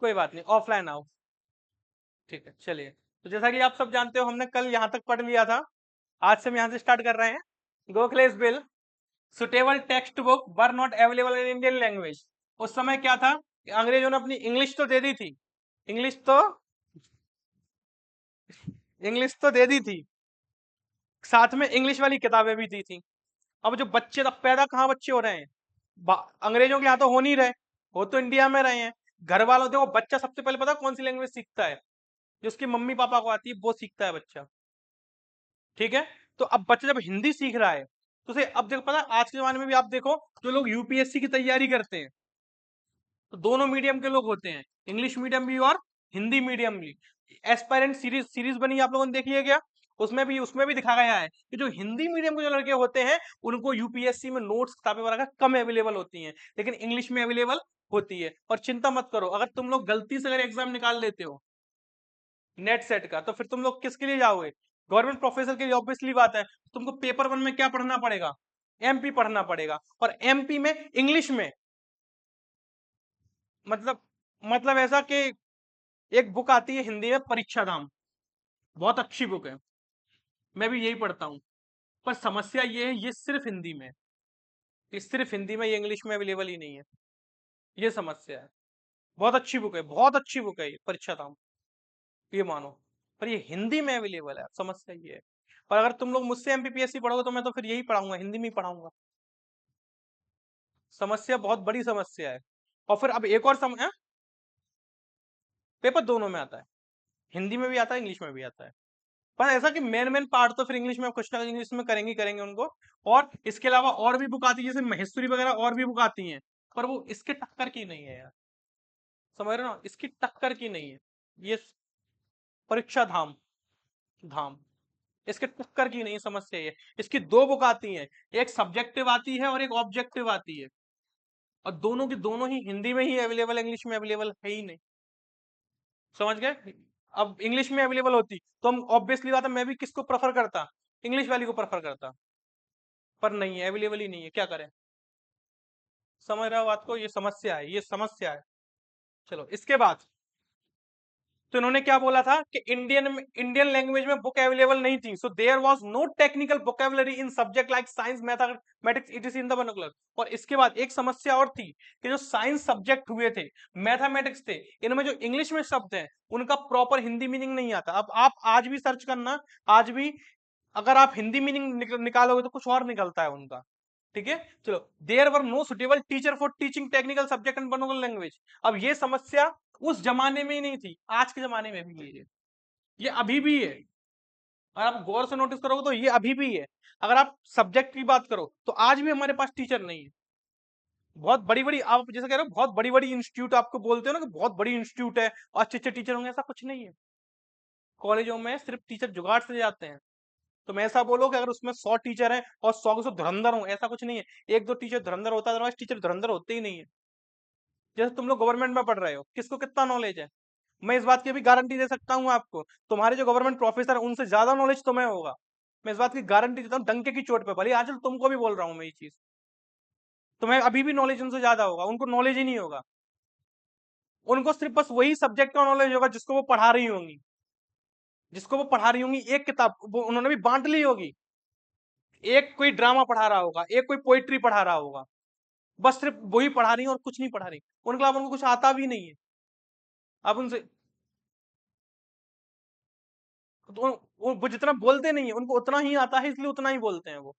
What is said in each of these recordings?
कोई बात नहीं, ऑफलाइन आओ। ठीक है, चलिए। तो जैसा कि आप सब जानते हो, हमने कल यहाँ तक पढ़ लिया था। आज से हम यहाँ से स्टार्ट कर रहे हैं। Gokhale's bill, suitable text book were not available in Indian language. उस समय क्या था कि अंग्रेजों ने अपनी इंग्लिश तो दे दी थी, इंग्लिश तो इंग्लिश तो दे दी थी, साथ में इंग्लिश वाली किताबें भी दी थी। अब जो बच्चे, अब पैदा कहाँ बच्चे हो रहे हैं, अंग्रेजों के यहाँ तो हो नहीं रहे, वो तो इंडिया में रहे हैं। घर वालों, देखो बच्चा सबसे पहले पता कौन सी लैंग्वेज सीखता है, जो उसकी मम्मी पापा को आती है वो सीखता है बच्चा। ठीक है। तो अब बच्चा जब हिंदी सीख रहा है, तो उसे अब देखो, पता है आज के जमाने में भी आप देखो, जो लोग यूपीएससी की तैयारी करते हैं, तो दोनों मीडियम के लोग होते हैं, इंग्लिश मीडियम भी और हिंदी मीडियम भी। एस्पायरेंट सीरीज सीरीज बनी, आप लोगों ने देखी है क्या? उसमें भी दिखा गया है कि जो हिंदी मीडियम के जो लड़के होते हैं, उनको यूपीएससी में नोट्स किताबें वगैरह कम अवेलेबल होती हैं, लेकिन इंग्लिश में अवेलेबल होती है। और चिंता मत करो, अगर तुम लोग गलती से अगर एग्जाम निकाल लेते हो नेट सेट का, तो फिर तुम लोग किसके लिए जाओगे? गवर्नमेंट प्रोफेसर के लिए, ऑब्वियसली बात है। तुमको पेपर वन में क्या पढ़ना पड़ेगा? एमपी पढ़ना पड़ेगा, और एमपी में इंग्लिश में, मतलब मतलब ऐसा कि एक बुक आती है हिंदी में, परीक्षा धाम, बहुत अच्छी बुक है, मैं भी यही पढ़ता हूँ। पर समस्या ये है, ये सिर्फ हिंदी में है, ये सिर्फ हिंदी में, ये इंग्लिश में अवेलेबल ही नहीं है, ये समस्या है। बहुत अच्छी बुक है, बहुत अच्छी बुक है ये परीक्षा धाम, ये मानो, पर ये हिंदी में अवेलेबल है, समस्या ये है। पर अगर तुम लोग मुझसे एमपीपीएससी पढ़ोगे, तो मैं तो फिर यही पढ़ाऊंगा, हिंदी में ही पढ़ाऊंगा। समस्या बहुत बड़ी समस्या है। और फिर अब एक और पेपर दोनों में आता है, हिंदी में भी आता है, इंग्लिश में भी आता है। पर ऐसा कि मेन मेन पार्ट तो फिर इंग्लिश में, कुछ ना कुछ इंग्लिश में करेंगे ही करेंगे उनको। और इसके अलावा और भी बुक आती है, जैसे महेश्वरी वगैरह और भी बुक आती हैं, पर वो इसके टक्कर की नहीं है यार, समझ रहे हो ना, इसकी टक्कर की नहीं है ये परीक्षा धाम, धाम इसके टक्कर की नहीं, समस्या ये। इसकी दो बुक आती हैं, एक सब्जेक्टिव आती है और एक ऑब्जेक्टिव आती है, और दोनों की दोनों ही हिंदी में ही अवेलेबल, इंग्लिश में अवेलेबल है ही नहीं, समझ गए? अब इंग्लिश में अवेलेबल होती तो हम, ऑब्वियसली बात है, मैं भी किसको प्रेफर करता, इंग्लिश वाली को प्रेफर करता, पर नहीं है, अवेलेबल ही नहीं है, क्या करें? समझ रहे हो बात को? ये समस्या है, ये समस्या है। चलो इसके बाद, तो इन्होंने क्या बोला था कि इंडियन लैंग्वेज में बुक अवेलेबल नहीं थी, so there was no technical vocabulary in subject like science, mathematics it is in the vernacular. और इसके बाद एक समस्या और थी कि जो साइंस सब्जेक्ट हुए थे, मैथमेटिक्स थे, इनमें जो इंग्लिश में शब्द हैं, उनका प्रॉपर हिंदी मीनिंग नहीं आता। अब आप आज भी सर्च करना, आज भी अगर आप हिंदी मीनिंग निकालोगे तो कुछ और निकलता है उनका। ठीक है, चलो। There were no suitable teacher for teaching technical subject and vernacular language. अब ये समस्या उस जमाने में ही नहीं थी, आज के जमाने में भी ये अभी भी है। अगर आप गौर से नोटिस करोगे तो ये अभी भी है। अगर आप सब्जेक्ट की बात करो, तो आज भी हमारे पास टीचर नहीं है। बहुत बड़ी बड़ी, आप जैसे कह रहे हो, बहुत बड़ी बड़ी इंस्टीट्यूट आपको बोलते हो ना कि बहुत बड़ी इंस्टीट्यूट है और अच्छे अच्छे टीचर होंगे, ऐसा कुछ नहीं है। कॉलेजों में सिर्फ टीचर जुगाड़ से जाते हैं। तुम ऐसा बोलो कि अगर उसमें 100 टीचर हैं और 100 के 100 धुरंधर हो, ऐसा कुछ नहीं है। एक दो टीचर धुरंधर होता है, अदरवाइज टीचर धुरंधर होते ही नहीं है। जैसे तुम लोग गवर्नमेंट में पढ़ रहे हो, किसको कितना नॉलेज है? मैं इस बात की भी गारंटी दे सकता हूँ आपको, तुम्हारे जो गवर्नमेंट प्रोफेसर है उनसे ज्यादा नॉलेज तुम्हें होगा। मैं इस बात की गारंटी देता हूँ, डंके की चोट पे, भले आजकल तुमको भी बोल रहा हूँ मैं ये चीज। तुम्हें अभी भी नॉलेज उनसे ज्यादा होगा, उनको नॉलेज ही नहीं होगा। उनको सिर्फ बस वही सब्जेक्ट का नॉलेज होगा जिसको वो पढ़ा रही होंगी, जिसको वो पढ़ा रही होंगी। एक किताब वो उन्होंने भी बांट ली होगी, एक कोई ड्रामा पढ़ा रहा होगा, एक कोई पोइट्री पढ़ा रहा होगा, बस सिर्फ वही पढ़ा रही है और कुछ नहीं पढ़ा रही। उनके अलावा उनको कुछ आता भी नहीं है। आप उनसे, तो वो जितना बोलते नहीं है, उनको उतना ही आता है, इसलिए उतना ही बोलते हैं वो।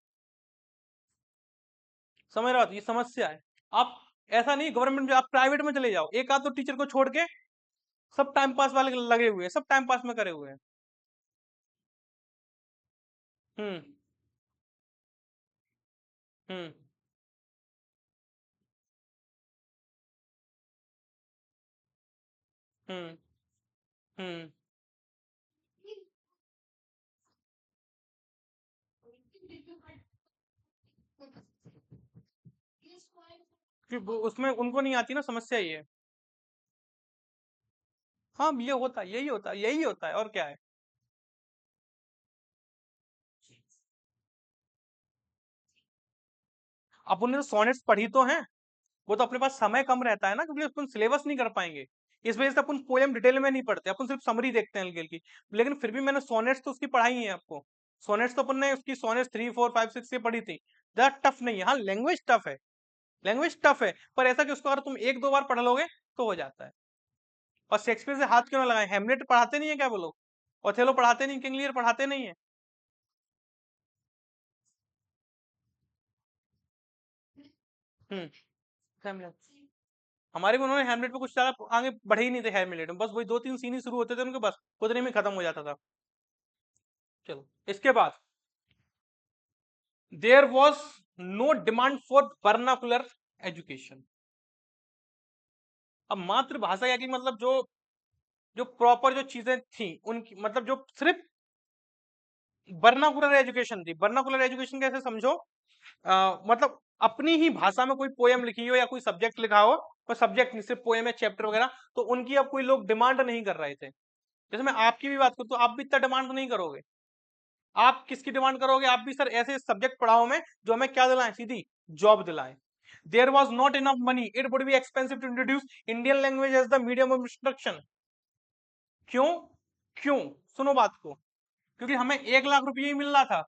समझ रहे हो? ये समस्या है। आप ऐसा नहीं, गवर्नमेंट में, आप प्राइवेट में चले जाओ, एक आध तो टीचर को छोड़ के सब टाइम पास वाले लगे हुए हैं, सब टाइम पास में करे हुए हैं। हम्म। हम्म। हम्म। हम्म। कि उसमें उनको नहीं आती ना, समस्या ये है। हाँ, ये होता है, यही होता है, यही होता है, और क्या है? अपन ने तो सोनेट्स पढ़ी तो हैं, वो तो अपने पास समय कम रहता है ना, क्योंकि अपन सिलेबस नहीं कर पाएंगे। इस वजह से अपन पोएम डिटेल में नहीं पढ़ते, अपन सिर्फ समरी देखते हैं हल्की हल्की। लेकिन फिर भी मैंने सोनेट्स तो उसकी पढ़ाई है आपको। सोनेट्स तो अपन ने उसकी सोनेट्स 3 4 5 6 से पढ़ी थी। ज्यादा टफ नहीं है। हाँ लैंग्वेज टफ है, लैंग्वेज टफ है, पर ऐसा कि उसको अगर तुम 1 2 बार पढ़ लोगे तो हो जाता है। और शेक्सपियर से हाथ क्यों ना लगाए, हेमलेट पढ़ाते नहीं है क्या वो लोग? ओथेलो पढ़ाते नहीं, किंग लियर पढ़ाते नहीं है? हम्म। हेमलेट, हमारे भी उन्होंने हेमलेट पे कुछ ज्यादा आगे बढ़े ही नहीं थे हेमलेट में, बस वही 2 3 सीन ही शुरू होते थे उनके, बस उतने में खत्म हो जाता था। चलो इसके बाद, there was no demand for vernacular education. अब मातृभाषा या कि मतलब जो जो प्रॉपर जो चीजें थी उनकी, मतलब जो सिर्फ वर्नाकुलर एजुकेशन थी। वर्नाकुलर एजुकेशन कैसे समझो, मतलब अपनी ही भाषा में कोई पोयम लिखी हो या कोई सब्जेक्ट लिखा हो, पर सब्जेक्ट नहीं सिर्फ पोयम है चैप्टर वगैरह, तो उनकी अब कोई लोग डिमांड नहीं कर रहे थे। जैसे मैं आपकी भी बात करूं तो आप भी इतना डिमांड नहीं करोगे। आप किसकी डिमांड करोगे? आप भी सर ऐसे सब्जेक्ट पढ़ाओ में जो हमें क्या दिलाएं, सीधी जॉब दिलाएं। There was not enough money, it would be expensive to introduce Indian language as the medium of instruction. क्यों? क्यों? सुनो बात को, क्योंकि हमें 1 लाख रुपये ही मिल रहा था।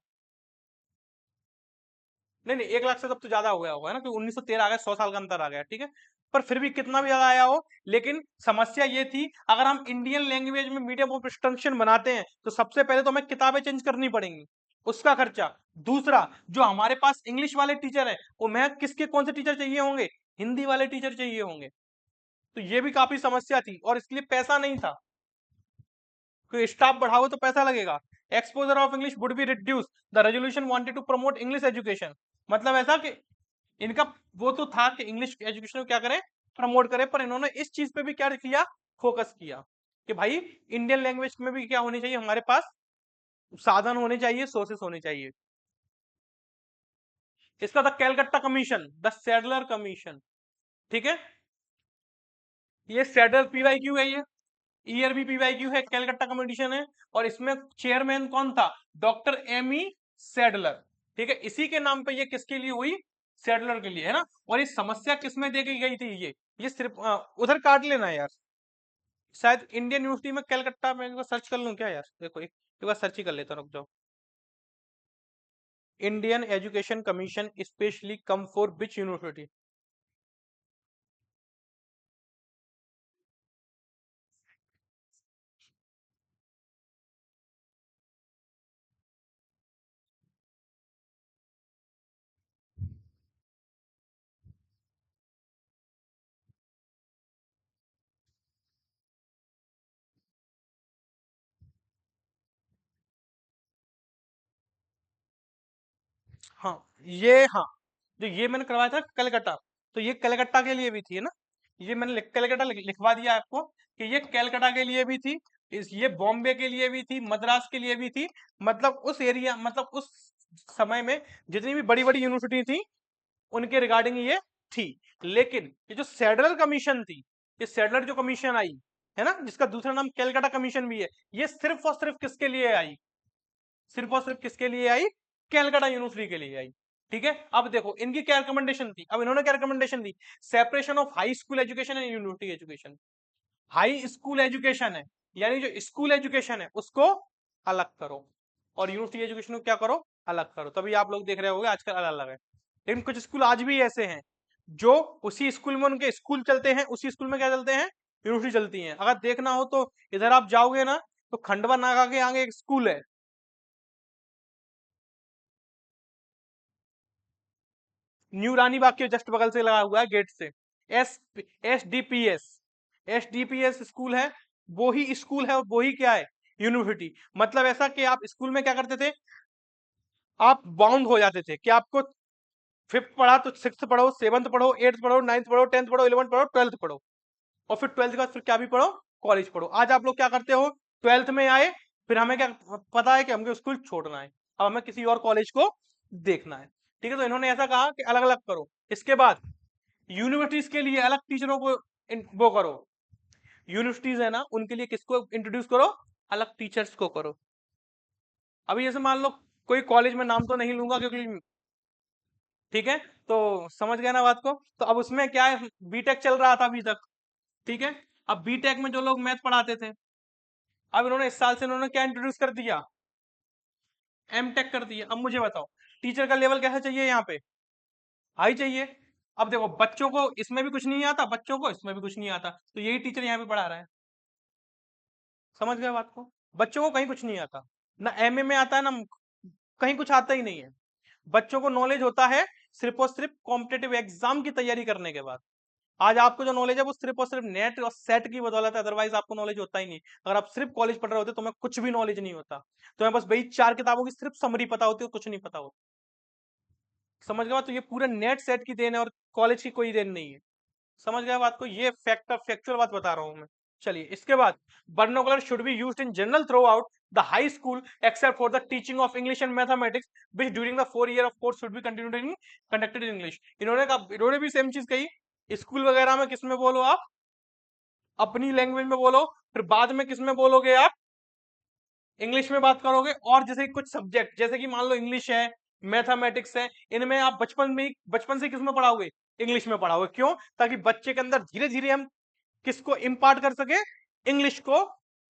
नहीं नहीं, 1 लाख से तब तो ज्यादा हो गया होगा ना, क्योंकि 1913 आ गया, 100 साल का अंतर आ गया, ठीक है। पर फिर भी कितना भी ज्यादा आया हो, लेकिन समस्या ये थी, अगर हम इंडियन लैंग्वेज में मीडियम ऑफ इंस्ट्रक्शन बनाते हैं तो सबसे पहले तो हमें किताबें चेंज करनी पड़ेंगी, उसका खर्चा। दूसरा, जो हमारे पास इंग्लिश वाले टीचर है, वो मैं किसके कौन से टीचर चाहिए होंगे? हिंदी वाले टीचर चाहिए होंगे। तो ये भी काफी समस्या थी, और इसके लिए पैसा नहीं था, क्योंकि स्टाफ बढ़ाओ तो पैसा लगेगा। Exposure of English would be reduce, the resolution wanted to promote English education. मतलब ऐसा कि इनका वो तो था कि इंग्लिश एजुकेशन को क्या करें, प्रमोट करें, पर इन्होंने इस चीज पे भी क्या किया, फोकस किया कि भाई इंडियन लैंग्वेज में भी क्या होनी चाहिए, हमारे पास साधन होने चाहिए, सोर्सेस होने चाहिए। इसका था कैलकट्टा कमीशन, द सैडलर कमीशन, ठीक है। ये सैडलर पीवाईक्यू है, ये ईयर भी पीवाईक्यू है, कैलकट्टा कमीशन है। और इसमें चेयरमैन कौन था? डॉक्टर एमी सैडलर, ठीक है। इसी के नाम पे ये किसके लिए हुई? सैडलर के लिए, है ना। और ये समस्या किसमें दे गई थी? ये सिर्फ उधर काट लेना यार, शायद इंडियन यूनिवर्सिटी में कलकत्ता में, एक बार सर्च कर लूं क्या यार, देखो एक बार सर्च ही कर लेता हूं, रुक जाओ। Indian education commission specially come for which university? हाँ ये, हाँ जो ये मैंने करवाया था कलकत्ता, तो ये कलकत्ता के लिए भी थी, है ना। ये मैंने कलकत्ता लिखवा दिया आपको कि ये कलकत्ता के लिए भी थी, ये बॉम्बे के लिए भी थी, मद्रास के लिए भी थी। मतलब उस एरिया, मतलब उस समय में जितनी भी बड़ी बड़ी यूनिवर्सिटी थी उनके रिगार्डिंग ये थी। लेकिन ये जो सेडलर कमीशन थी, ये सेडलर जो कमीशन आई, है ना, जिसका दूसरा नाम कैलकाटा कमीशन भी है, ये सिर्फ और सिर्फ किसके लिए आई? सिर्फ और सिर्फ किसके लिए आई? कैलकाटा यूनिवर्सिटी के लिए आई, ठीक है। अब देखो इनकी क्या रिकमेंडेशन थी, अब इन्होंने क्या recommendation the? Separation of high school education and university education. High school education है, यानी जो स्कूल एजुकेशन है उसको अलग करो, और यूनिवर्सिटी एजुकेशन को क्या करो, अलग करो। तभी आप लोग देख रहे होंगे आजकल अलग अलग है। लेकिन कुछ स्कूल आज भी ऐसे हैं जो उसी स्कूल में उनके स्कूल चलते हैं, उसी स्कूल में क्या चलते हैं, यूनिवर्सिटी चलती है। अगर देखना हो तो इधर आप जाओगे ना, तो खंडवा नागा के आगे एक स्कूल है, न्यू रानी बाग के जस्ट बगल से लगा हुआ है गेट से। S S S D P S school है, वो ही स्कूल है, और वो ही क्या है, यूनिवर्सिटी। मतलब ऐसा कि आप स्कूल में क्या करते थे, आप बाउंड हो जाते थे कि आपको फिफ्थ पढ़ा तो सिक्स पढ़ो, सेवंथ पढ़ो, एट्थ पढ़ो, नाइन्थ पढ़ो, टेंथ पढ़ो, इलेवंथ पढ़ो, ट्वेल्थ पढ़ो, और फिर ट्वेल्थ के बाद फिर क्या भी पढ़ो, कॉलेज पढ़ो। आज आप लोग क्या करते हो, ट्वेल्थ में आए, फिर हमें क्या पता है कि हमको स्कूल छोड़ना है, अब हमें किसी और कॉलेज को देखना है, ठीक है। तो इन्होंने ऐसा कहा कि अलग अलग करो। इसके बाद यूनिवर्सिटीज के लिए अलग टीचरों को वो करो, यूनिवर्सिटीज है ना उनके लिए किसको इंट्रोड्यूस करो, अलग टीचर्स को करो। अभी जैसे मान लो कोई कॉलेज में नाम तो नहीं लूंगा क्योंकि, ठीक है, तो समझ गया ना बात को। तो अब उसमें क्या है, बीटेक चल रहा था अभी तक, ठीक है। अब बीटेक में जो लोग मैथ पढ़ाते थे, अब इन्होंने इस साल से इन्होंने क्या इंट्रोड्यूस कर दिया, एम टेक कर दिया। अब मुझे बताओ टीचर का लेवल कैसा चाहिए यहाँ पे, हाई चाहिए। अब देखो बच्चों को इसमें भी कुछ नहीं आता, बच्चों को इसमें भी कुछ नहीं आता, तो यही टीचर यहाँ पे पढ़ा रहा है। समझ गए बात को? बच्चों को कहीं कुछ नहीं आता, ना एमए में आता है, ना कहीं कुछ आता ही नहीं है। बच्चों को नॉलेज होता है सिर्फ और सिर्फ कॉम्पिटेटिव एग्जाम की तैयारी करने के बाद। आज आपको जो नॉलेज है वो सिर्फ और सिर्फ नेट और सेट की बदौलत है, अदरवाइज आपको नॉलेज होता ही नहीं। अगर आप सिर्फ कॉलेज पढ़ रहे होते तो मैं कुछ भी नॉलेज नहीं होता, तो मैं बस वही 4 किताबों की सिर्फ समरी पता होती है, कुछ नहीं पता होता। समझ गए बात? तो ये पूरा नेट सेट की देन है और कॉलेज की कोई देन नहीं है। समझ गए बात को? ये फैक्चुअल बात बता रहा हूं मैं। चलिए इसके बाद, vernacular should be used in general throughout the high school except for the teaching of English and mathematics which during the 4 year of course should be conducted in English। इन्होंने कहा, इन्होंने भी सेम चीज कही, स्कूल वगैरह में किसमें बोलो आप, अपनी लैंग्वेज में बोलो, फिर बाद में किसमें बोलोगे आप, इंग्लिश में बात करोगे। और जैसे कुछ सब्जेक्ट जैसे कि मान लो इंग्लिश है, मैथमेटिक्स है, इनमें आप बचपन से किसमें पढ़ाओगे, इंग्लिश में पढ़ाओगे। क्यों? ताकि बच्चे के अंदर धीरे धीरे हम किसको इम्पार्ट कर सके, इंग्लिश को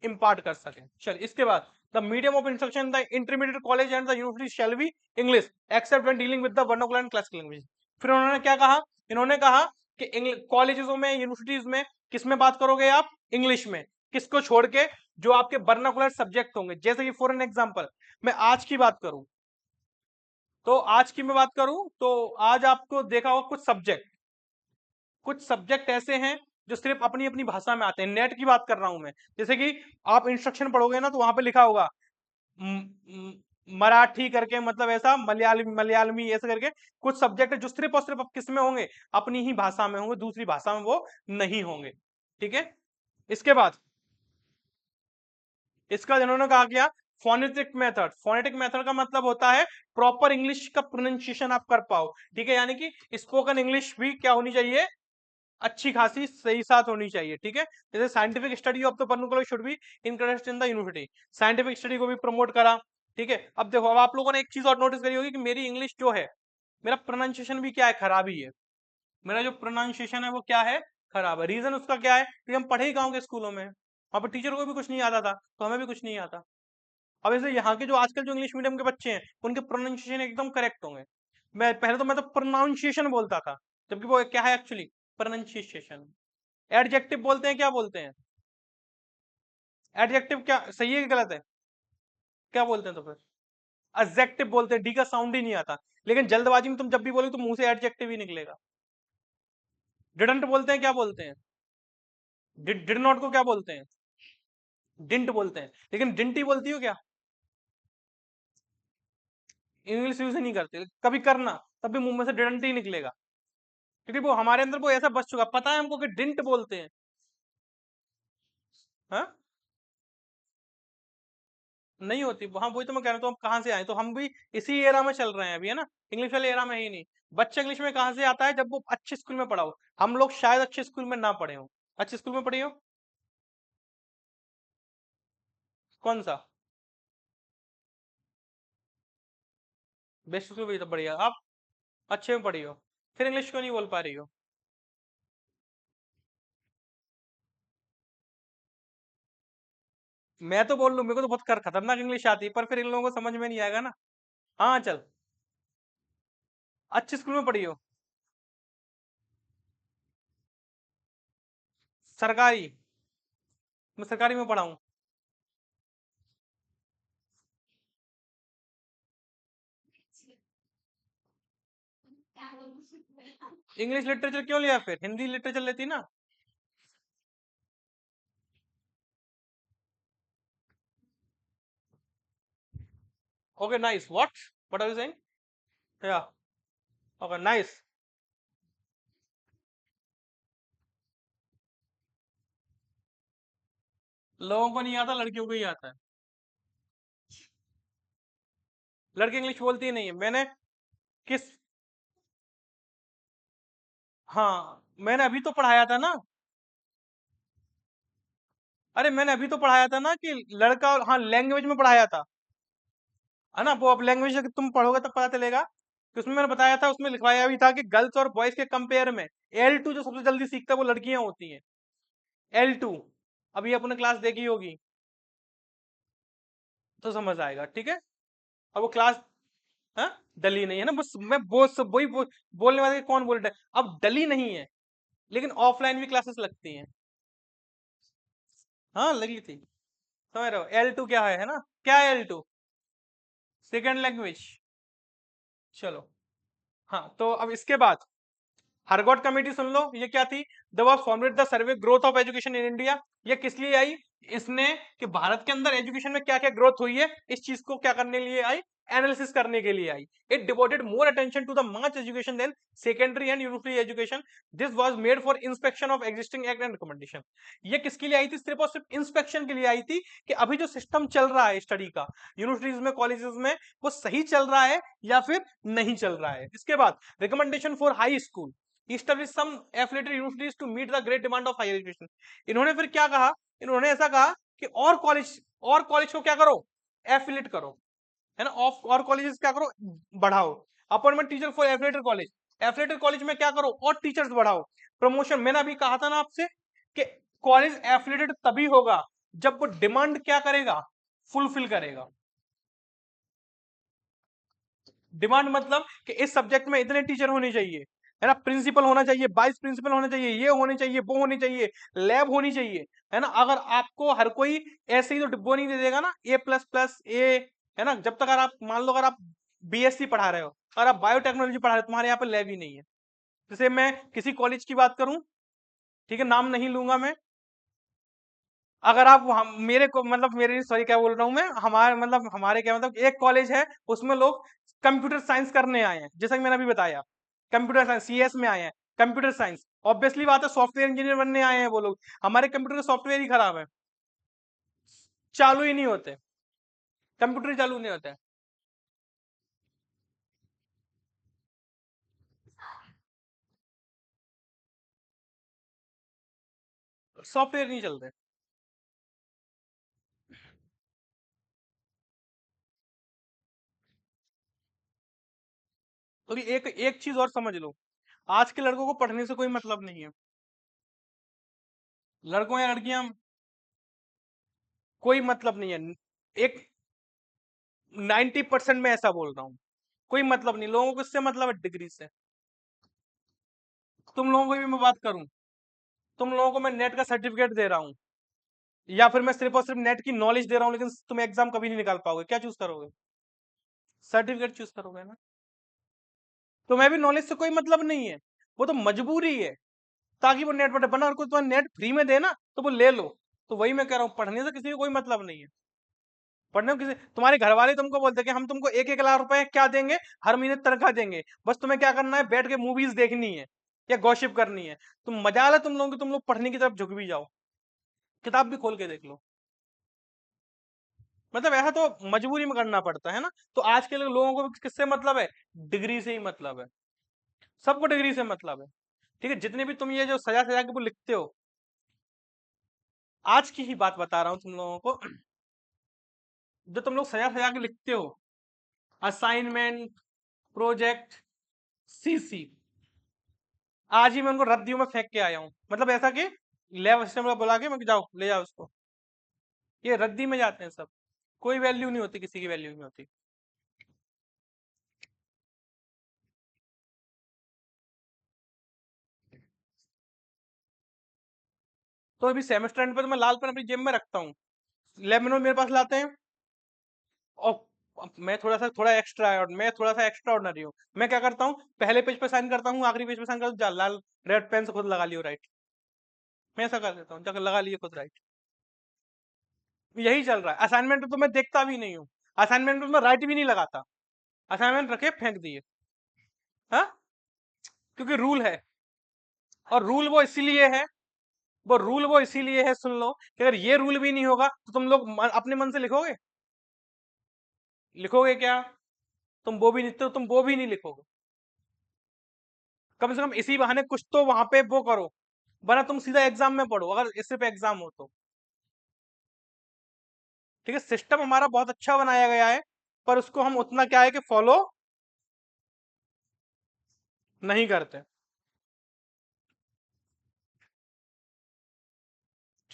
इम्पार्ट कर सके। चल इसके बाद, the medium of instruction the intermediate college and the university shall be English except when dealing with the vernacular and classical language. फिर उन्होंने क्या कहा, इन्होंने कहा कि कॉलेजेस में, यूनिवर्सिटीज में किस में बात करोगे आप, इंग्लिश में। किसको छोड़ के, जो आपके वर्नाकुलर सब्जेक्ट होंगे। जैसे कि फॉर एन एग्जांपल मैं आज की बात करूं, तो आज की मैं बात करूं तो आज आपको देखा होगा कुछ सब्जेक्ट ऐसे हैं जो सिर्फ अपनी अपनी भाषा में आते हैं। नेट की बात कर रहा हूं मैं। जैसे कि आप इंस्ट्रक्शन पढ़ोगे ना, तो वहां पे लिखा होगा मराठी करके, मतलब ऐसा मलयालमी ऐसे करके कुछ सब्जेक्ट है जो सिर्फ और सिर्फ किस में होंगे, अपनी ही भाषा में होंगे, दूसरी भाषा में वो नहीं होंगे। ठीक है। इसके बाद इसका इन्होंने कहा क्या, फोनेटिक मेथड का मतलब होता है प्रॉपर इंग्लिश का प्रोनाउंसिएशन आप कर पाओ। ठीक है, यानी कि स्पोकन इंग्लिश भी क्या होनी चाहिए, अच्छी खासी सही साथ होनी चाहिए। ठीक है। जैसे scientific study of the vernacular should be encouraged in the university, scientific study को भी प्रमोट करा। ठीक है। अब देखो, अब आप लोगों ने एक चीज और नोटिस करी होगी कि मेरी इंग्लिश जो है, मेरा प्रोनाउंसिएशन भी क्या है, खराब ही है। मेरा जो प्रोनाउंसिएशन है वो क्या है, खराब है। रीजन उसका क्या है, कि हम पढ़े ही गाँव के स्कूलों में, वहां पर टीचर को भी कुछ नहीं आता था, तो हमें भी कुछ नहीं आता। अब ऐसे यहाँ के जो आजकल जो इंग्लिश मीडियम के बच्चे हैं, उनके प्रोनाउंसिएशन एकदम करेक्ट होंगे। मैं तो प्रोनाउंसिएशन बोलता था, जबकि वो क्या है एक्चुअली, प्रोनाउंसिएशन। एडजेक्टिव बोलते हैं, क्या बोलते हैं, एडजेक्टिव क्या सही है कि गलत है, क्या बोलते हैं तो फिर, एडजेक्टिव बोलते हैं। डी का साउंड ही नहीं आता, लेकिन जल्दबाजी में तुम जब भी बोलोगे तो मुंह से एडजेक्टिव ही निकलेगा। डिडंट बोलते हैं, क्या बोलते हैं, डिड नॉट को क्या बोलते हैं, डिंट बोलते हैं। लेकिन डिंट ही बोलती हो क्या, इंग्लिश यूज ही नहीं करते, कभी करना तब भी मुंह में से डिडंट ही निकलेगा, क्योंकि वो हमारे अंदर वो ऐसा बस चुका, पता है हमको कि डिंट बोलते हैं। हाँ, नहीं होती। हाँ वही तो मैं कह रहा हूँ, तो हम कहाँ से आए, तो हम भी इसी एरा में चल रहे हैं अभी, है ना, इंग्लिश वाले एरा में ही नहीं। बच्चा इंग्लिश में कहाँ से आता है, जब वो अच्छे स्कूल में पढ़ा हो। हम लोग शायद अच्छे स्कूल में ना पढ़े हो, अच्छे स्कूल में पढ़े हो, कौन सा बेस्ट स्कूल भी तो बढ़िया, आप अच्छे में पढ़ी हो, फिर इंग्लिश क्यों नहीं बोल पा रही हो। मैं तो बोल लूँ, मेरे को तो बहुत खतरनाक इंग्लिश आती है, पर फिर इन लोगों को समझ में नहीं आएगा ना। हाँ चल, अच्छे स्कूल में पढ़ी हो, सरकारी, मैं सरकारी में पढ़ा हूँ। इंग्लिश लिटरेचर क्यों लिया, फिर हिंदी लिटरेचर लेती ना। Okay nice, what are you saying, या ओके नाइस। लोगों को नहीं आता, लड़कियों को ही आता है। लड़की इंग्लिश बोलती ही नहीं है। मैंने किस, हाँ मैंने अभी तो पढ़ाया था ना, अरे मैंने अभी तो पढ़ाया था ना कि लड़का, हाँ लैंग्वेज में पढ़ाया था, है ना। वो अब लैंग्वेज तुम पढ़ोगे तब पता चलेगा कि उसमें मैंने बताया था, उसमें लिखवाया भी था कि गर्ल्स और बॉयज के कंपेयर में L2 जो सबसे जल्दी सीखता है वो लड़कियां होती हैं। L2 अभी अपने क्लास देखी होगी तो समझ आएगा, ठीक है। अब वो क्लास, हाँ, डली नहीं है ना, बस मैं बोलने वाले कौन बोल रहा है, अब डली नहीं है, लेकिन ऑफलाइन भी क्लासेस लगती हैं। हाँ लगी थी, समझ रहे हो। L2 क्या है ना, क्या है L2? Second language. चलो, हाँ तो अब इसके बाद हरगोट कमेटी सुन लो, ये क्या थी? The was formed the survey growth of education in India. ये किस लिए आई? इसने कि भारत के अंदर एजुकेशन में क्या क्या ग्रोथ हुई है, इस चीज को क्या करने लिए आई? एनालिसिस करने के लिए आई। It devoted more attention to the mass education than secondary and university education. This was made for inspection of existing act and recommendation. ये किसके लिए आई थी? सिर्फ और सिर्फ इंस्पेक्शन के लिए आई थी कि अभी जो सिस्टम चल रहा है स्टडी का यूनिवर्सिटीज में, कॉलेजेस में, वो सही चल रहा है या फिर नहीं चल रहा है। इसके बाद recommendation for high school, establish some affiliated universities to meet the great demand of higher education। इन्होंने फिर क्या कहा? इन्होंने ऐसा कहा कि और कॉलेज को क्या करो? एफिलेट करो, है ना। ऑफ और कॉलेजेस क्या करो? बढ़ाओ। Appointment teacher for affiliated college, affiliated college में क्या करो? और टीचर्स बढ़ाओ। प्रमोशन, मैंने अभी कहा था ना आपसे कि कॉलेज एफिलेटेड तभी होगा जब वो डिमांड क्या करेगा? फुलफिल करेगा। डिमांड मतलब कि इस सब्जेक्ट में इतने टीचर होने चाहिए, है ना, प्रिंसिपल होना चाहिए, वाइस प्रिंसिपल होना चाहिए, ये होने चाहिए, वो होनी चाहिए, लैब होनी चाहिए, है ना। अगर आपको हर कोई ऐसे ही तो डिब्बो नहीं दे देगा ना, A++ ए, है ना। जब तक अगर आप मान लो, अगर आप BSc पढ़ा रहे हो, अगर आप बायोटेक्नोलॉजी पढ़ा रहे हो, तुम्हारे यहाँ पे लैब ही नहीं है। जैसे मैं किसी कॉलेज की बात करूं, ठीक है, नाम नहीं लूंगा मैं। अगर आप मेरे को मतलब मेरे सॉरी क्या बोल रहा हूँ मैं, हमारे मतलब हमारे क्या मतलब एक कॉलेज है, उसमें लोग कंप्यूटर साइंस करने आए हैं, जैसा कि मैंने अभी बताया, कंप्यूटर साइंस CS में आए हैं, कंप्यूटर साइंस। ऑब्वियसली बात है, सॉफ्टवेयर इंजीनियर बनने आए हैं वो लोग। हमारे कंप्यूटर के सॉफ्टवेयर ही खराब है, चालू ही नहीं होते, कंप्यूटर ही चालू नहीं होते, सॉफ्टवेयर नहीं चलते। तो एक एक चीज और समझ लो, आज के लड़कों को पढ़ने से कोई मतलब नहीं है, लड़कों या लड़कियां, कोई मतलब नहीं है। एक 90% में ऐसा बोल रहा हूँ, कोई मतलब नहीं, लोगों को इससे मतलब है डिग्री से। तुम लोगों को भी मैं बात करूं, तुम लोगों को मैं नेट का सर्टिफिकेट दे रहा हूँ, या फिर मैं सिर्फ और सिर्फ नेट की नॉलेज दे रहा हूँ, लेकिन तुम एग्जाम कभी नहीं निकाल पाओगे, क्या चूज करोगे? सर्टिफिकेट चूज करोगे ना। तो मैं भी नॉलेज से कोई मतलब नहीं है, वो तो मजबूरी है, ताकि वो नेट पर बना, और कोई तुम्हें नेट फ्री में देना तो वो ले लो। तो वही मैं कह रहा हूँ, पढ़ने से किसी को कोई मतलब नहीं है। पढ़ने में किसी, तुम्हारे घर वाले तुमको बोलते हैं कि हम तुमको 1-1 लाख रुपए क्या देंगे, हर महीने तनख्वाह देंगे, बस तुम्हें क्या करना है? बैठ के मूवीज देखनी है या गॉसिप करनी है। तुम मजा है तुम लोगों की, तुम लोग पढ़ने की तरफ झुक भी जाओ, किताब भी खोल के देख लो। मतलब ऐसा तो मजबूरी में करना पड़ता है ना। तो आज के लोगों को किससे मतलब है? डिग्री से ही मतलब है, सबको डिग्री से मतलब है, ठीक है। जितने भी तुम ये जो सजा सजा के वो लिखते हो, आज की ही बात बता रहा हूँ तुम लोगों को, जो तुम लोग सजा सजा के लिखते हो, असाइनमेंट, प्रोजेक्ट, CC, आज ही मैं उनको रद्दियों में फेंक के आया हूँ। मतलब ऐसा कि लैब असिस्टेंट को बुला के मैं जाओ ले जाओ उसको, ये रद्दी में जाते हैं सब, कोई वैल्यू नहीं होती, किसी की वैल्यू नहीं होती। तो अभी सेमेस्टर एंड पे तो मैं लाल पेन अपनी जेब में रखता हूँ, लैब में मेरे पास लाते हैं। और मैं थोड़ा एक्स्ट्रा है, और मैं थोड़ा सा एक्स्ट्रा ऑर्डनरी हूँ। मैं क्या करता हूँ, पहले पेज पे साइन करता हूँ, आखिरी पेज पे साइन करता हूँ, जा लाल रेड पेन से खुद लगा लियो राइट। मैं ऐसा कर देता हूँ, जाकर लगा लिए खुद राइट। यही चल रहा है। असाइनमेंट तो मैं देखता भी नहीं हूँ, असाइनमेंट में मैं राइट भी नहीं लगाता, असाइनमेंट रखे फेंक दिए। हाँ, क्योंकि रूल है, और रूल वो इसीलिए है, सुन लो, कि अगर ये रूल भी नहीं होगा तो तुम लोग अपने मन से लिखोगे? लिखोगे क्या? तुम वो भी नहीं, तो तुम वो भी नहीं लिखोगे। कम से कम इसी बहाने कुछ तो वहां पे वो करो, वरना तुम सीधा एग्जाम में पढ़ो, अगर इससे पे एग्जाम हो तो। ठीक है, सिस्टम हमारा बहुत अच्छा बनाया गया है, पर उसको हम उतना क्या है कि फॉलो नहीं करते।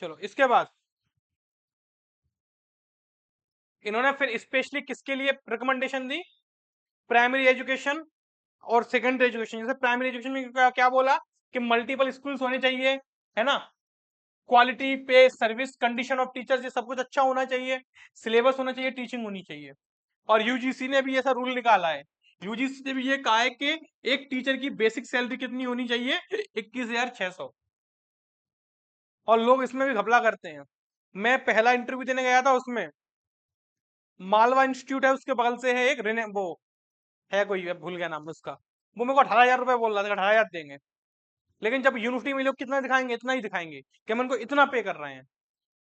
चलो इसके बाद इन्होंने फिर स्पेशली किसके लिए रिकमेंडेशन दी? प्राइमरी एजुकेशन और सेकेंडरी एजुकेशन। जैसे प्राइमरी एजुकेशन में क्या बोला कि मल्टीपल स्कूल्स होने चाहिए, है ना, क्वालिटी पे सर्विस कंडीशन ऑफ टीचर्स ये सब कुछ अच्छा होना चाहिए, सिलेबस होना चाहिए, टीचिंग होनी चाहिए। और यूजीसी ने भी ऐसा रूल निकाला है, यूजीसी ने भी ये कहा है कि एक टीचर की बेसिक सैलरी कितनी होनी चाहिए? 21,600। और लोग इसमें भी घपला करते हैं। मैं पहला इंटरव्यू देने गया था, उसमें मालवा इंस्टीट्यूट है, उसके बगल से है एक वो है कोई, भूल गया नाम उसका, वो मेरे को 18,000 रुपए बोल रहा था, 18,000 देंगे। लेकिन जब यूनिवर्सिटी में लोग कितना दिखाएंगे? इतना ही दिखाएंगे कि हम इनको इतना पे कर रहे हैं,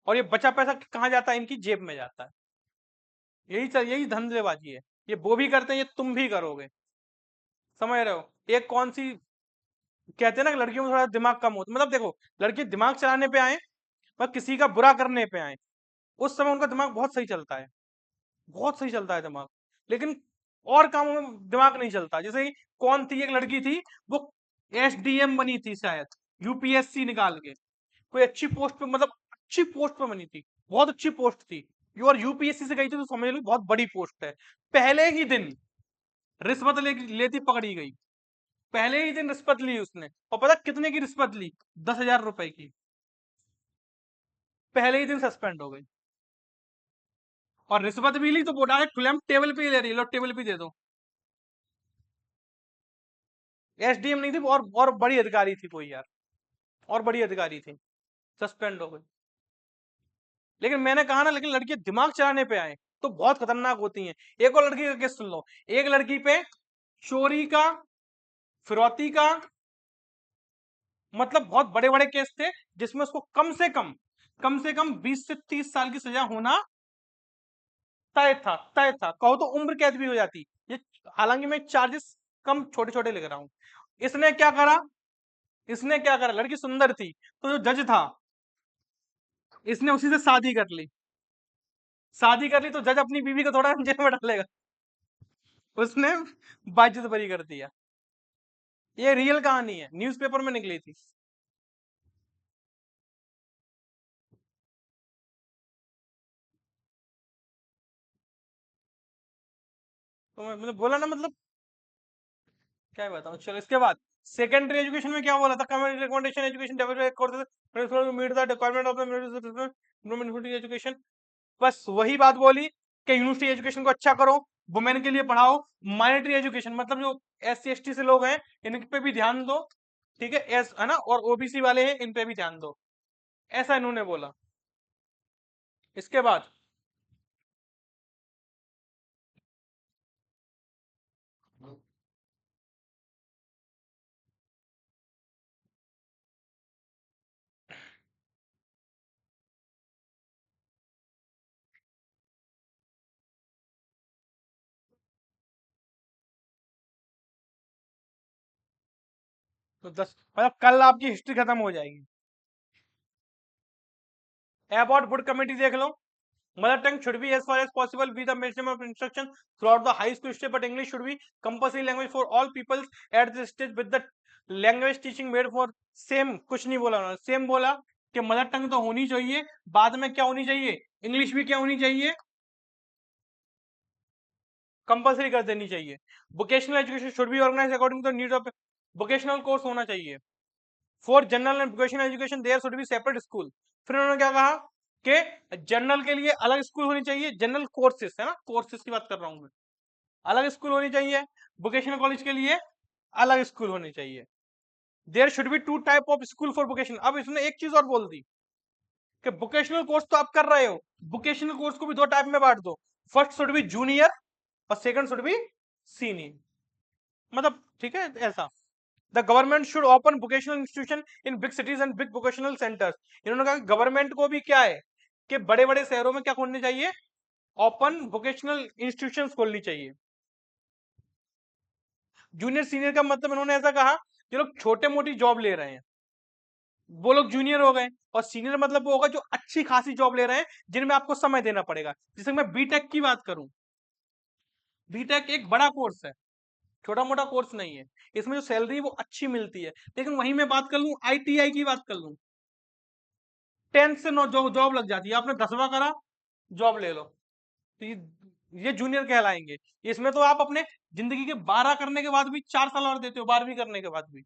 और ये बचा पैसा कहाँ जाता है? इनकी जेब में जाता है। यही धंधेबाजी है। ये वो भी करते हैं, ये तुम भी करोगे, समझ रहे हो? एक कौन सी कहते हैं ना कि लड़कियों में थोड़ा दिमाग कम होता, मतलब देखो, लड़की दिमाग चलाने पे आए पर किसी का बुरा करने पे आए, उस समय उनका दिमाग बहुत सही चलता है, बहुत सही चलता है दिमाग। लेकिन और कामों में दिमाग नहीं चलता। जैसे कि कौन थी एक लड़की थी, वो एसडीएम बनी थी शायद, यूपीएससी निकाल के, कोई अच्छी पोस्ट पे, मतलब अच्छी पोस्ट पे बनी थी, बहुत अच्छी पोस्ट थी, और यूपीएससी से गई थी, तो समझ लो बहुत बड़ी पोस्ट है। पहले ही दिन रिश्वत लेती पकड़ी गई, पहले ही दिन रिश्वत ली उसने। और पता कितने की रिश्वत ली? 10,000 रुपए की। पहले ही दिन सस्पेंड हो गई। और रिश्वत भी ली तो वो डायरेक्ट क्लेम टेबल पे ही ले रही है, लो टेबल पे दे दो। एसडीएम नहीं थी, और बड़ी अधिकारी थी कोई यार, और बड़ी अधिकारी थी, सस्पेंड हो गई। लेकिन मैंने कहा ना, लेकिन लड़की दिमाग चलाने पे आए तो बहुत खतरनाक होती हैं। एक और लड़की का केस सुन लो। एक लड़की पे चोरी का, फिरौती का, मतलब बहुत बड़े बड़े केस थे, जिसमें उसको कम से कम 20 से 30 साल की सजा होना तय था, कहो तो उम्र कैद भी हो जाती ये। हालांकि मैं चार्जेस कम छोटे छोटे लिख रहा हूं। इसने क्या करा? लड़की सुंदर थी, तो जो जज था, इसने उसी से शादी कर ली तो जज अपनी बीवी को थोड़ा जेल में डालेगा, उसने बाइज्जत बरी कर दिया। ये रियल कहानी है, न्यूज़पेपर में निकली थी। तो मैंने बोला ना, मतलब क्या बताऊं। चलो इसके बाद सेकेंडरी एजुकेशन में क्या बोला था? Comment recommendation education develop courses meet the requirement of the education. बस वही बात बोली कि यूनिवर्सिटी एजुकेशन को अच्छा करो, वुमेन के लिए पढ़ाओ, माइनॉरिटी एजुकेशन मतलब जो SC ST से लोग हैं, इन पे भी ध्यान दो, ठीक है, एस है ना, और ओबीसी वाले हैं, इन पे भी ध्यान दो, ऐसा इन्होंने बोला। इसके बाद तो 10, मतलब कल आपकी हिस्ट्री खत्म हो जाएगी। अबाउट वुड कमेटी देख लो। Mother tongue should be as far as possible be the medium of instruction throughout the high school stage, but English should be compulsory language for all people at this stage, with the language teaching made for same। कुछ नहीं बोला उन्होंने, same बोला कि mother tongue तो होनी चाहिए, बाद में क्या होनी चाहिए? इंग्लिश भी क्या होनी चाहिए? कंपल्सरी कर देनी चाहिए। Vocational education should be organize according to need of, vocational course होना चाहिए। For general and vocational education there should be separate school. फिर उन्होंने क्या कहा कि जनरल के लिए अलग स्कूल होनी चाहिए, जनरल कोर्सेस है ना, कोर्सेस की बात कर रहा हूं मैं, अलग स्कूल होनी चाहिए। वोकेशनल कॉलेज के लिए अलग स्कूल होनी चाहिए। There should be 2 type of school for vocational. अब इसने एक चीज और बोल दी कि वोकेशनल कोर्स तो आप कर रहे हो, वोकेशनल कोर्स को भी 2 टाइप में बांट दो। फर्स्ट शुड बी जूनियर और सेकंड शुड बी सीनियर। मतलब ठीक है ऐसा। The government should open vocational institution in big cities and big vocational centres. इन्होंने कहा गवर्नमेंट को भी क्या है कि बड़े बड़े शहरों में क्या खोलनी चाहिए? ओपन वोकेशनल इंस्टीट्यूशंस खोलनी चाहिए। जूनियर सीनियर का मतलब इन्होंने ऐसा कहा, जो लोग छोटे मोटी जॉब ले रहे हैं वो लोग जूनियर हो गए, और सीनियर मतलब वो होगा जो अच्छी खासी जॉब ले रहे हैं, जिनमें आपको समय देना पड़ेगा। जैसे मैं बीटेक की बात करूं, बीटेक एक बड़ा कोर्स है, छोटा मोटा कोर्स नहीं है। इसमें जो सैलरी वो अच्छी मिलती है। लेकिन वहीं मैं बात कर लूं, आईटीआई की बात कर लूं, 10th से जॉब लग जाती है, आपने 10वां करा जॉब ले लो, तो ये जूनियर कहलाएंगे। इसमें तो आप अपने जिंदगी के 12 करने के बाद भी 4 साल और देते हो, 12वीं करने के बाद भी।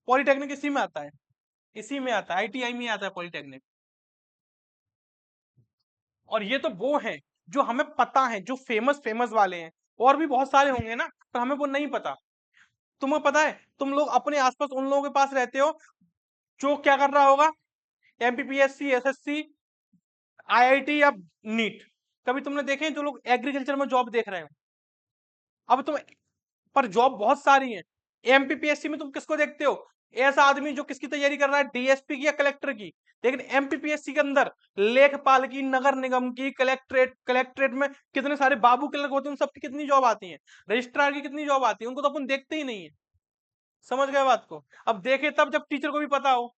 पॉलिटेक्निक इसी में आता है, इसी में आता है, आईटीआई में आता है पॉलिटेक्निक। और ये तो वो हैं जो हमें पता है, जो फेमस फेमस वाले हैं, और भी बहुत सारे होंगे ना, पर हमें वो नहीं पता। तुम्हें पता है, तुम लोग अपने आसपास उन लोगों के पास रहते हो जो क्या कर रहा होगा, एमपीपीएससी, एसएससी, आईआईटी या नीट। कभी तुमने देखे हैं जो लोग एग्रीकल्चर में जॉब देख रहे हो? अब तुम, पर जॉब बहुत सारी है। एमपीपीएससी में तुम किसको देखते हो? ऐसा आदमी जो किसकी तैयारी कर रहा है, डीएसपी की या कलेक्टर की। लेकिन एमपीपीएससी के अंदर लेखपाल की, नगर निगम की, कलेक्ट्रेट, कलेक्ट्रेट में कितने सारे बाबू क्लर्क होते हैं, उन सबकी कितनी जॉब आती है, रजिस्ट्रार की कितनी जॉब आती है, उनको तो अपन देखते ही नहीं है। समझ गए बात को? अब देखे तब जब टीचर को भी पता हो,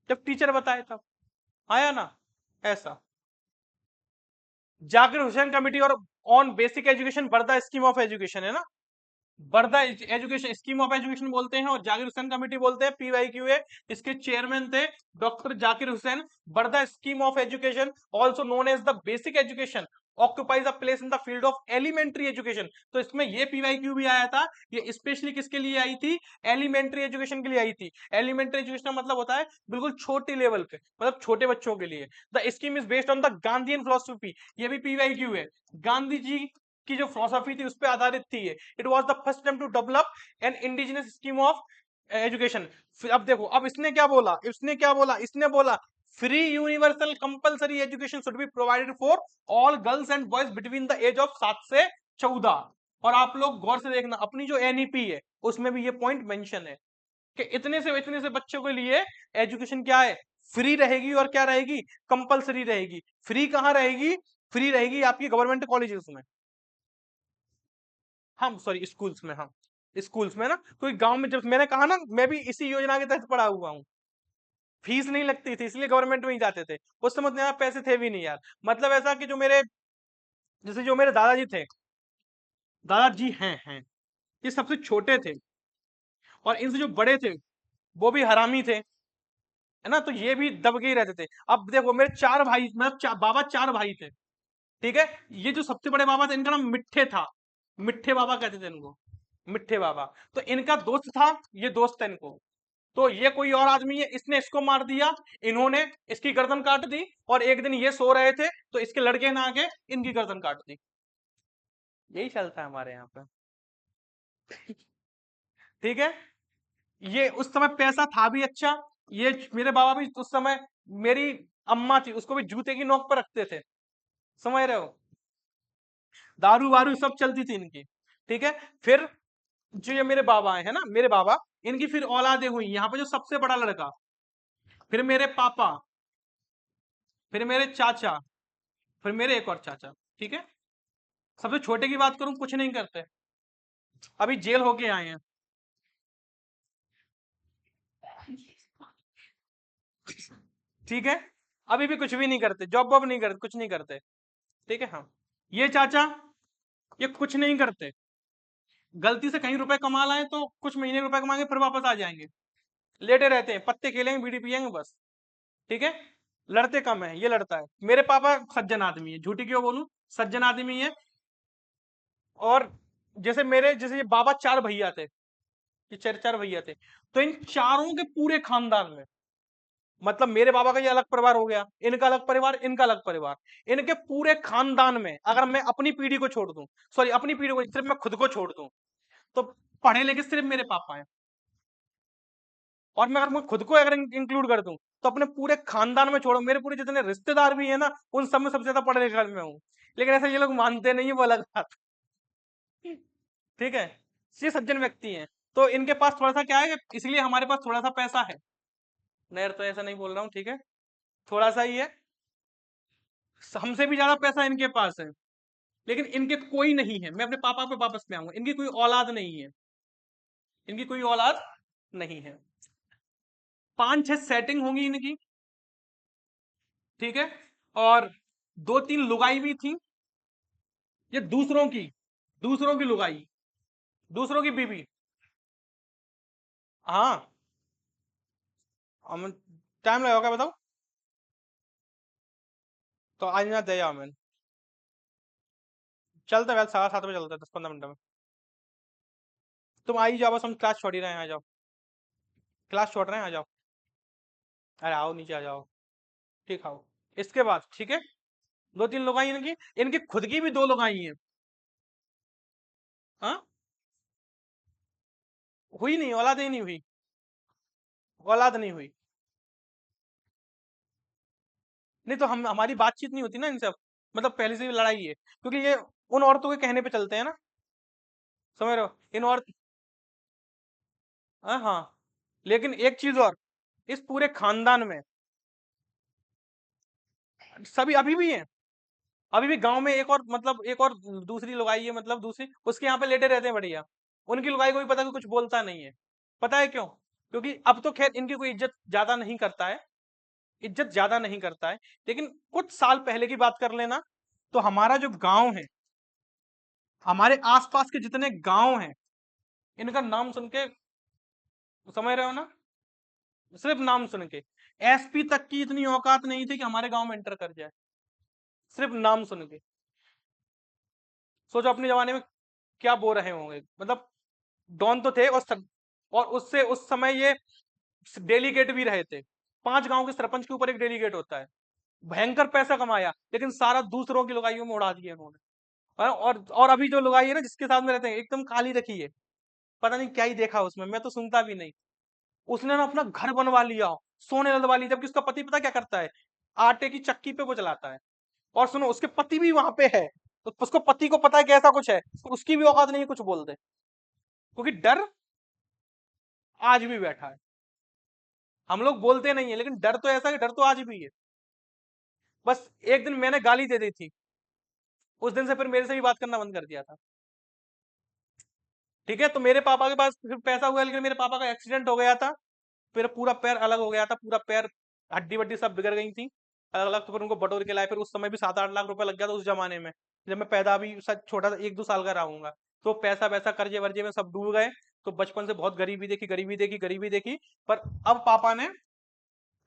जब टीचर बताए तब। आया ना ऐसा। जाकिर हुसैन कमेटी और on basic education, Wardha scheme of education है ना, Wardha education scheme of education बोलते हैं, और जाकिर हुसैन कमेटी बोलते हैं, पीवाईक्यूए। इसके चेयरमैन थे doctor Zakir Hussain. Wardha scheme of education, also known as the basic education, occupies a place in the field of elementary education. तो इसमें ये पीवाईक्यू भी आया था, ये स्पेशली किसके लिए आई थी? एलिमेंट्री एजुकेशन के लिए आई थी। एलिमेंट्री एजुकेशन का मतलब होता है बिल्कुल छोटी लेवल पे, मतलब छोटे बच्चों के लिए। The scheme is based on the Gandhian philosophy, ये भी पीवाईक्यू है। गांधी जी की जो फिलोसफी थी उस पर आधारित थी ये। It was the first time to develop an indigenous scheme of education. अब देखो, अब इसने क्या बोला, इसने बोला free universal compulsory education should be provided for all girls and boys between the age of 7 से 14। और आप लोग गौर से देखना, अपनी जो एनईपी है उसमें भी ये पॉइंट मेंशन है कि इतने से बच्चों के लिए एजुकेशन क्या है, फ्री रहेगी, और क्या रहेगी, कंपलसरी रहेगी। फ्री कहाँ रहेगी? फ्री रहेगी आपकी गवर्नमेंट कॉलेजेस में, हाँ सॉरी स्कूल्स में, हाँ स्कूल्स में ना। कोई गांव में, जब मैंने कहा ना, मैं भी इसी योजना के तहत पढ़ा हुआ हूँ। फीस नहीं लगती थी, इसलिए गवर्नमेंट में ही जाते थे। उस समय उतने पैसे थे भी नहीं यार। मतलब ऐसा कि जो मेरे, जैसे जो मेरे दादाजी थे, दादाजी हैं, ये सबसे छोटे थे, और इनसे जो बड़े थे वो भी हरामी थे, है ना, तो ये भी दब के ही रहते थे। अब देखो मेरे 4 भाई, मतलब बाबा 4 भाई थे, ठीक है। ये जो सबसे बड़े बाबा थे, इनका नाम मिट्ठे था, मिट्ठे बाबा कहते थे इनको, मिट्ठे बाबा। तो इनका दोस्त था, ये दोस्त है इनको। तो ये कोई और आदमी है, इसने इसको मार दिया, इन्होंने इसकी गर्दन काट दी, और एक दिन ये सो रहे थे तो इसके लड़के ना आके इनकी गर्दन काट दी। यही चलता है हमारे यहाँ पे, ठीक है। ये उस समय पैसा था भी अच्छा। ये मेरे बाबा भी उस समय, मेरी अम्मा थी उसको भी जूते की नोक पर रखते थे, समझ रहे हो। दारू वारू सब चलती थी इनकी, ठीक है। फिर जो ये मेरे बाबा है ना, मेरे बाबा, इनकी फिर औलादे हुई, यहाँ पे जो सबसे बड़ा लड़का, फिर मेरे पापा, फिर मेरे चाचा, फिर मेरे एक और चाचा, ठीक है। सबसे छोटे की बात करूं, कुछ नहीं करते, अभी जेल होके आए हैं, ठीक है। अभी भी कुछ भी नहीं करते, जॉब वॉब नहीं करते, कुछ नहीं करते, ठीक है। हाँ, ये चाचा, ये कुछ नहीं करते, गलती से कहीं रुपए कमा लाए तो कुछ महीने रुपए कमाएंगे, फिर वापस आ जाएंगे, लेटे रहते हैं, पत्ते खेलेंगे, बीड़ी पियेंगे, बस, ठीक है। लड़ते कम है, ये लड़ता है। मेरे पापा सज्जन आदमी है, झूठी क्यों बोलूं, सज्जन आदमी है। और जैसे मेरे, जैसे ये बाबा 4 भैया थे, ये 4 भैया थे, तो इन चारों के पूरे खानदान में, मतलब मेरे बाबा का ये अलग परिवार हो गया, इनका अलग परिवार, इनका अलग परिवार, इनके पूरे खानदान में अगर मैं अपनी पीढ़ी को छोड़ दूं, सॉरी अपनी पीढ़ी को, सिर्फ मैं खुद को छोड़ दूं, तो पढ़े लिखे सिर्फ मेरे पापा हैं। और मैं खुद को अगर इंक्लूड कर दूं, तो अपने पूरे खानदान में छोड़ो, मेरे पूरे जितने रिश्तेदार भी है ना, उन सब में सबसे ज्यादा पढ़े लिखे में हूँ। लेकिन ऐसा ये लोग मानते नहीं है, वो अलग बात, ठीक है। ये सज्जन व्यक्ति हैं, तो इनके पास थोड़ा सा क्या है, इसलिए हमारे पास थोड़ा सा पैसा है। नहर तो ऐसा नहीं बोल रहा हूँ, ठीक है, थोड़ा सा ही है, हमसे भी ज्यादा पैसा इनके पास है। लेकिन इनके कोई नहीं है, मैं अपने पापा पे वापस में आऊंगा, इनकी कोई औलाद नहीं है, इनकी कोई औलाद नहीं है। 5-6 सेटिंग होंगी इनकी, ठीक है। और 2-3 लुगाई भी थी, ये दूसरों की लुगाई, दूसरों की बीवी, हाँ। हम टाइम लगेगा क्या बताओ? तो आज ना दे जाओ मैं। चलते वैसे 7:30 बजे चलते हैं, 10-15 मिनट में। तुम आ ही जाओ, बस हम क्लास छोड़ ही रहे हैं, आ जाओ। क्लास छोड़ रहे हैं, आ जाओ। अरे आओ, नीचे आ जाओ। ठीक आओ। इसके बाद ठीक है, 2-3 लोग आई इनकी, इनकी खुद की भी 2 लोग आई हैं। हाँ, हुई नहीं, औलाद ही नहीं हुई। औलाद नहीं हुई। नहीं तो हम हमारी बातचीत नहीं होती ना इनसे अब। मतलब पहले से ही लड़ाई है, क्योंकि ये उन औरतों के कहने पे चलते हैं ना। समझ रहे हो? इन औरत, हाँ हाँ। लेकिन एक चीज और, इस पूरे खानदान में सभी अभी भी हैं। अभी भी गांव में एक और, मतलब एक और दूसरी लुगाई है, मतलब दूसरी उसके यहाँ पे लेटे रहते हैं बढ़िया। उनकी लुगाई को भी पता है कि कुछ बोलता नहीं है। पता है क्यों? क्योंकि अब तो खैर इनकी कोई इज्जत ज्यादा नहीं करता है। इज्जत ज्यादा नहीं करता है। लेकिन कुछ साल पहले की बात कर लेना, तो हमारा जो गांव है, हमारे आसपास के जितने गांव हैं, इनका नाम सुन के, समझ रहे हो ना, सिर्फ नाम सुन के एसपी तक की इतनी औकात नहीं थी कि हमारे गांव में एंटर कर जाए, सिर्फ नाम सुन के। सोचो अपने जमाने में क्या बो रहे होंगे, मतलब डॉन तो थे, और उससे उस समय ये डेलीगेट भी रहे थे। 5 गांव के सरपंच के ऊपर एक डेलीगेट होता है। भयंकर पैसा कमाया, लेकिन सारा दूसरों की लुगाइयों में उड़ा दिया इन्होंने। और अभी जो लुगाई है ना जिसके साथ में रहते हैं, एकदम काली रखी है। पता नहीं क्या ही देखा उसमें, मैं तो सुनता भी नहीं। उसने ना अपना घर बनवा लिया, सोने लदवा ली, जबकि उसका पति पता क्या करता है, आटे की चक्की पे वो चलाता है। और सुनो, उसके पति भी वहां पे है। तो उसको पति को पता है कि ऐसा कुछ है, तो उसकी भी औकात नहीं है कुछ बोल दे, क्योंकि डर आज भी बैठा है। हम लोग बोलते नहीं है, लेकिन डर तो ऐसा है कि डर तो आज भी है। बस एक दिन मैंने गाली दे दी थी, उस दिन से फिर मेरे से भी बात करना बंद कर दिया था। ठीक है, तो मेरे पापा के पास फिर पैसा हुआ, लेकिन मेरे पापा का एक्सीडेंट हो गया था। फिर पूरा पैर अलग हो गया था, पूरा पैर, हड्डी वड्डी सब बिगड़ गई थी अलग अलग। तो फिर उनको बटोर के लाए, फिर उस समय भी 7-8 लाख रुपए लग गया था उस जमाने में, जब मैं पैदा भी शायद छोटा सा 1-2 साल का रहूंगा। तो पैसा वैसा कर्जे वर्जे में सब डूब गए। तो बचपन से बहुत गरीबी देखी, गरीबी देखी, गरीबी देखी। पर अब पापा ने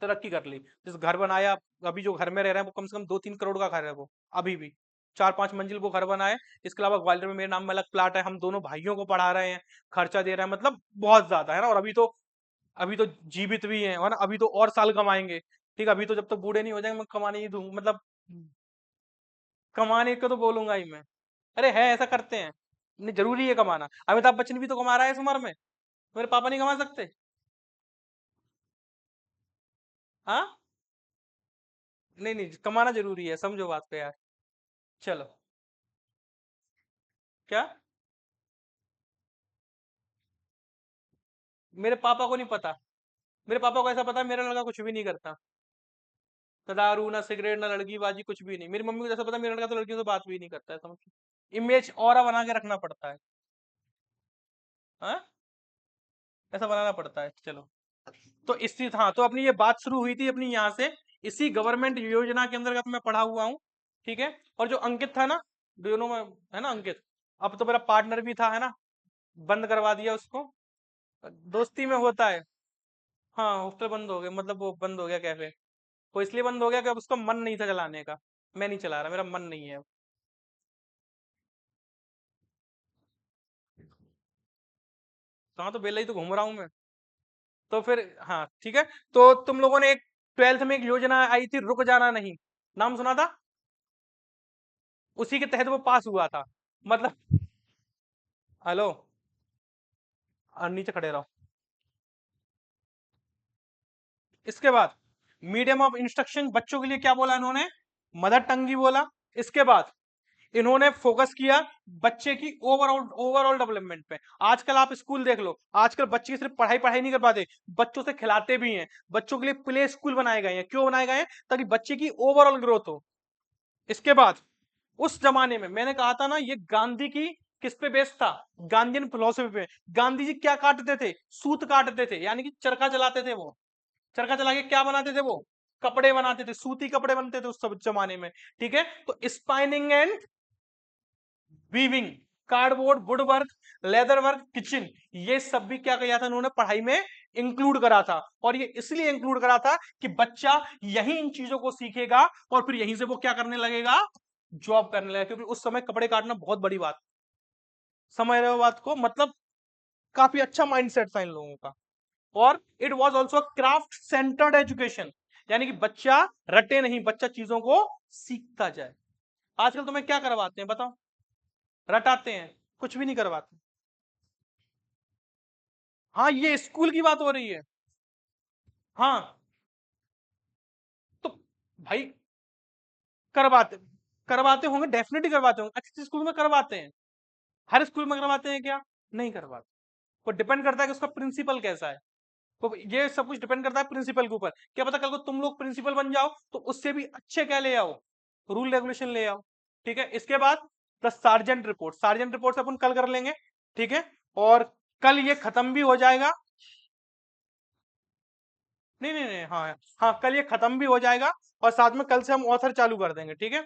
तरक्की कर ली, जिस घर बनाया, अभी जो घर में रह रहे हैं वो कम से कम 2-3 करोड़ का घर है वो, अभी भी 4-5 मंजिल वो घर बनाए। इसके अलावा ग्वालियर में मेरे नाम में अलग प्लाट है, हम दोनों भाइयों को पढ़ा रहे हैं, खर्चा दे रहे हैं, मतलब बहुत ज्यादा है ना। और अभी तो जीवित भी हैं, है ना, अभी तो और साल कमाएंगे। ठीक है, अभी तो जब तक बूढ़े नहीं हो जाएंगे मैं कमाने ही दूंगा, मतलब कमाने को तो बोलूंगा ही मैं। अरे है, ऐसा करते हैं। नहीं, जरूरी है कमाना, अमिताभ बच्चन भी तो कमा रहा है इस उम्र में, मेरे पापा नहीं कमा सकते? हाँ। नहीं नहीं, कमाना जरूरी है, समझो बात को यार। चलो। क्या? मेरे पापा को नहीं पता। मेरे पापा को ऐसा पता है, मेरा लड़का कुछ भी नहीं करता। ना दारू, ना सिगरेट, ना लड़की बाजी, कुछ भी नहीं। मेरी मम्मी को जैसा पता है, मेरा लड़का तो लड़कियों से बात भी नहीं करता है, समझ। इमेज ऑरा बना के रखना पड़ता है। हाँ, ऐसा बनाना पड़ता है। चलो। तो इसी, हाँ, तो अपनी ये बात शुरू हुई थी अपनी यहाँ से, इसी गवर्नमेंट योजना के अंतर्गत मैं पढ़ा हुआ हूँ। ठीक है। और जो अंकित था ना, दोनों में, है ना अंकित, अब तो मेरा पार्टनर भी था, है ना, बंद करवा दिया उसको। दोस्ती में होता है। हाँ, हॉस्टल बंद हो गया, मतलब वो बंद हो गया कैफे। वो इसलिए बंद हो गया कि अब उसका मन नहीं था चलाने का। मैं नहीं चला रहा, मेरा मन नहीं है अब। कहाँ, तो बेला ही तो घूम रहा हूँ मैं। तो फिर, हाँ ठीक है। तो तुम लोगों ने एक 12th में एक योजना आई थी, रुक जाना नहीं, नाम सुना था? उसी के तहत वो पास हुआ था। मतलब, हेलो, नीचे खड़े रहो। इसके बाद मीडियम ऑफ इंस्ट्रक्शन बच्चों के लिए क्या बोला इन्होंने? मदर टंग ही बोला। इसके बाद इन्होंने फोकस किया बच्चे की ओवरऑल ओवरऑल डेवलपमेंट पे। आजकल आप स्कूल देख लो, आजकल बच्चे सिर्फ पढ़ाई पढ़ाई नहीं कर पाते, बच्चों से खिलाते भी हैं। बच्चों के लिए प्ले स्कूल बनाए गए हैं, क्यों बनाए गए हैं? ताकि बच्चे की ओवरऑल ग्रोथ हो। इसके बाद, उस जमाने में मैंने कहा था ना, ये गांधी की किस पे बेस्ड था? गांधीयन फिलोसफी पे। गांधी जी क्या काटते थे? सूत काटते थे, यानी कि चरखा चलाते थे वो। चरखा चला के क्या बनाते थे वो? कपड़े बनाते थे, सूती कपड़े बनते थे उस सब जमाने में। ठीक है, तो spinning and weaving, cardboard, would work, leather work, kitchen, ये सब भी क्या किया था उन्होंने पढ़ाई में इंक्लूड करा था, और ये इसलिए इंक्लूड करा था कि बच्चा यही इन चीजों को सीखेगा और फिर यहीं से वो क्या करने लगेगा, जॉब करने लगेगा। क्योंकि उस समय कपड़े काटना बहुत बड़ी बात, समझ रहे हो बात को, मतलब काफी अच्छा माइंडसेट था इन लोगों का। और it was also craft centred education, यानी कि बच्चा रटे नहीं, बच्चा चीजों को सीखता जाए। आजकल तुम्हें क्या करवाते हैं बताओ, रटाते हैं, कुछ भी नहीं करवाते। हाँ, ये स्कूल की बात हो रही है। हाँ, तो भाई करवाते करवाते होंगे, डेफिनेटली करवाते होंगे, अच्छे स्कूल में करवाते हैं। हर स्कूल में करवाते हैं क्या, नहीं करवाते। वो डिपेंड करता है कि उसका प्रिंसिपल कैसा है। तो ये सब कुछ डिपेंड करता है प्रिंसिपल के ऊपर। क्या पता कल को तुम लोग प्रिंसिपल बन जाओ तो उससे भी अच्छे क्या ले आओ, रूल रेगुलेशन ले आओ। ठीक है, इसके बाद the Sargent report, Sargent report अपन कल कर लेंगे। ठीक है, और कल ये खत्म भी हो जाएगा। नहीं नहीं नहीं, हाँ हाँ, कल ये खत्म भी हो जाएगा और साथ में कल से हम ऑथर चालू कर देंगे। ठीक है।